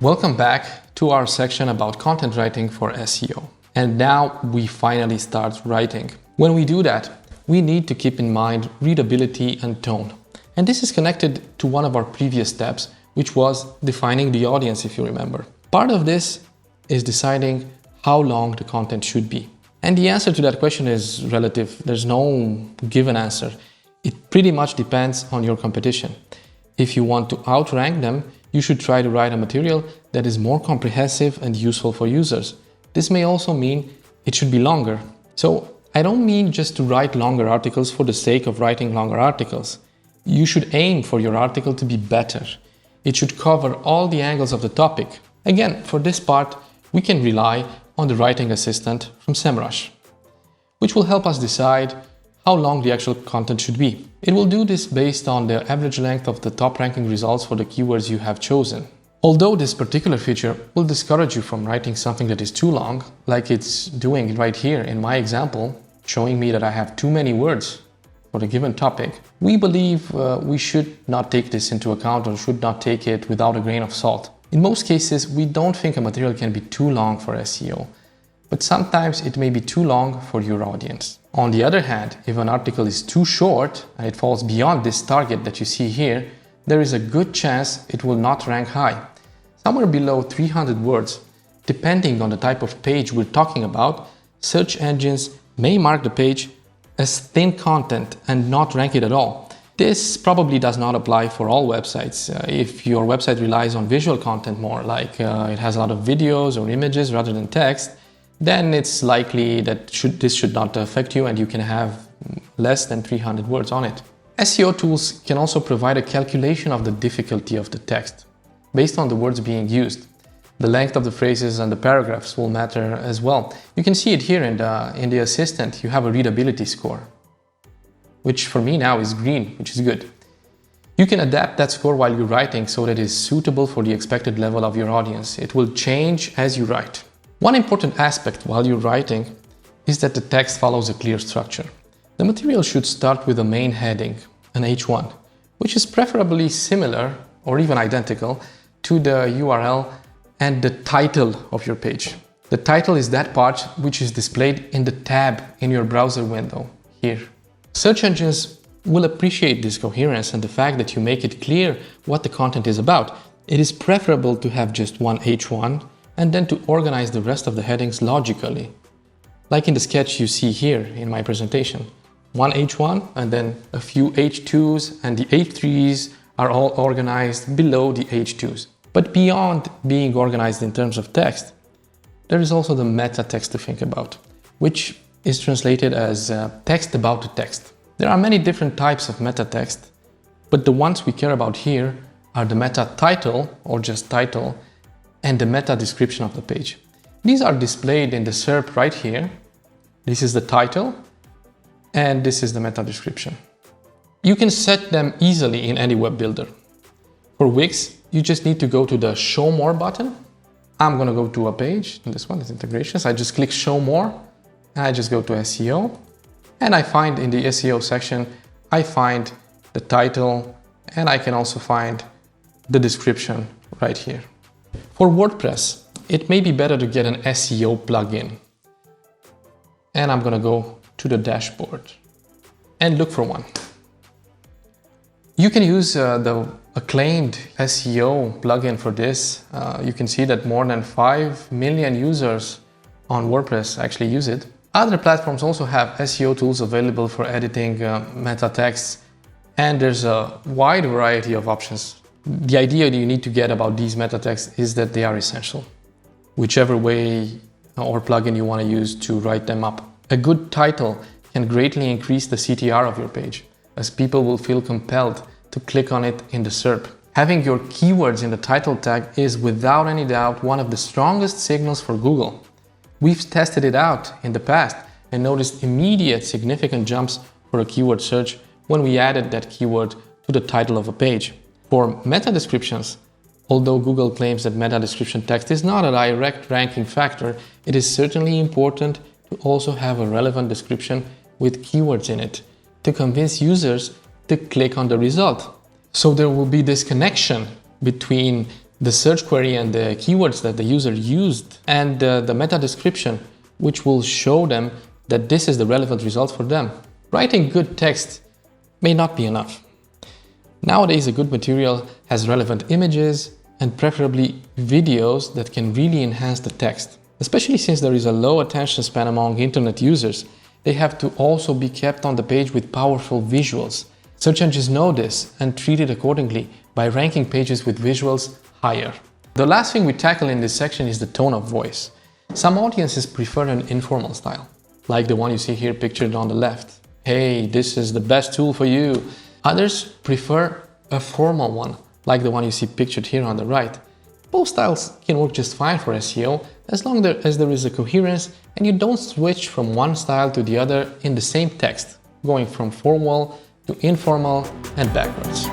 Welcome back to our section about content writing for SEO. And now we finally start writing. When we do that, we need to keep in mind readability and tone. And this is connected to one of our previous steps, which was defining the audience, if you remember. Part of this is deciding how long the content should be. And the answer to that question is relative. There's no given answer. It pretty much depends on your competition. If you want to outrank them, you should try to write a material that is more comprehensive and useful for users. This may also mean it should be longer. So I don't mean just to write longer articles for the sake of writing longer articles. You should aim for your article to be better. It should cover all the angles of the topic. Again, for this part, we can rely on the writing assistant from SEMrush, which will help us decide how long the actual content should be. It will do this based on the average length of the top ranking results for the keywords you have chosen. Although this particular feature will discourage you from writing something that is too long, like it's doing right here in my example, showing me that I have too many words for a given topic, we believe we should not take this into account or should not take it without a grain of salt. In most cases, we don't think a material can be too long for SEO, but sometimes it may be too long for your audience. On the other hand, if an article is too short and it falls beyond this target that you see here, there is a good chance it will not rank high. Somewhere below 300 words, depending on the type of page we're talking about, search engines may mark the page as thin content and not rank it at all. This probably does not apply for all websites. If your website relies on visual content more, like it has a lot of videos or images rather than text, then it's likely that this should not affect you and you can have less than 300 words on it. SEO tools can also provide a calculation of the difficulty of the text based on the words being used. The length of the phrases and the paragraphs will matter as well. You can see it here in the assistant. You have a readability score, which for me now is green, which is good. You can adapt that score while you're writing so that it is suitable for the expected level of your audience. It will change as you write. One important aspect while you're writing is that the text follows a clear structure. The material should start with a main heading, an H1, which is preferably similar or even identical to the URL and the title of your page. The title is that part which is displayed in the tab in your browser window here. Search engines will appreciate this coherence and the fact that you make it clear what the content is about. It is preferable to have just one H1 and then to organize the rest of the headings logically, like in the sketch you see here in my presentation. One H1 and then a few H2s, and the H3s are all organized below the H2s. But beyond being organized in terms of text, there is also the meta text to think about, which is translated as text about the text. There are many different types of meta text, but the ones we care about here are the meta title or just title and the meta description of the page. These are displayed in the SERP right here. This is the title and this is the meta description. You can set them easily in any web builder. For Wix, you just need to go to the Show More button. I'm gonna go to a page, and this one is integrations. I just click Show More, and I just go to SEO, and I find in the SEO section, I find the title, and I can also find the description right here. For WordPress, it may be better to get an SEO plugin. And I'm gonna go to the dashboard and look for one. You can use the acclaimed SEO plugin for this. You can see that more than 5 million users on WordPress actually use it. Other platforms also have SEO tools available for editing meta texts, and there's a wide variety of options. The idea that you need to get about these meta texts is that they are essential, whichever way or plugin you want to use to write them up. A good title can greatly increase the CTR of your page, as people will feel compelled to click on it in the SERP. Having your keywords in the title tag is without any doubt one of the strongest signals for Google. We've tested it out in the past and noticed immediate significant jumps for a keyword search when we added that keyword to the title of a page. For meta descriptions, although Google claims that meta description text is not a direct ranking factor, it is certainly important to also have a relevant description with keywords in it to convince users to click on the result. So there will be this connection between the search query and the keywords that the user used, and the meta description, which will show them that this is the relevant result for them. Writing good text may not be enough. Nowadays, a good material has relevant images and preferably videos that can really enhance the text. Especially since there is a low attention span among internet users, they have to also be kept on the page with powerful visuals. Search engines know this and treat it accordingly by ranking pages with visuals higher. The last thing we tackle in this section is the tone of voice. Some audiences prefer an informal style, like the one you see here pictured on the left. Hey, this is the best tool for you. Others prefer a formal one, like the one you see pictured here on the right. Both styles can work just fine for SEO as long as there is a coherence and you don't switch from one style to the other in the same text, going from formal to informal and backwards.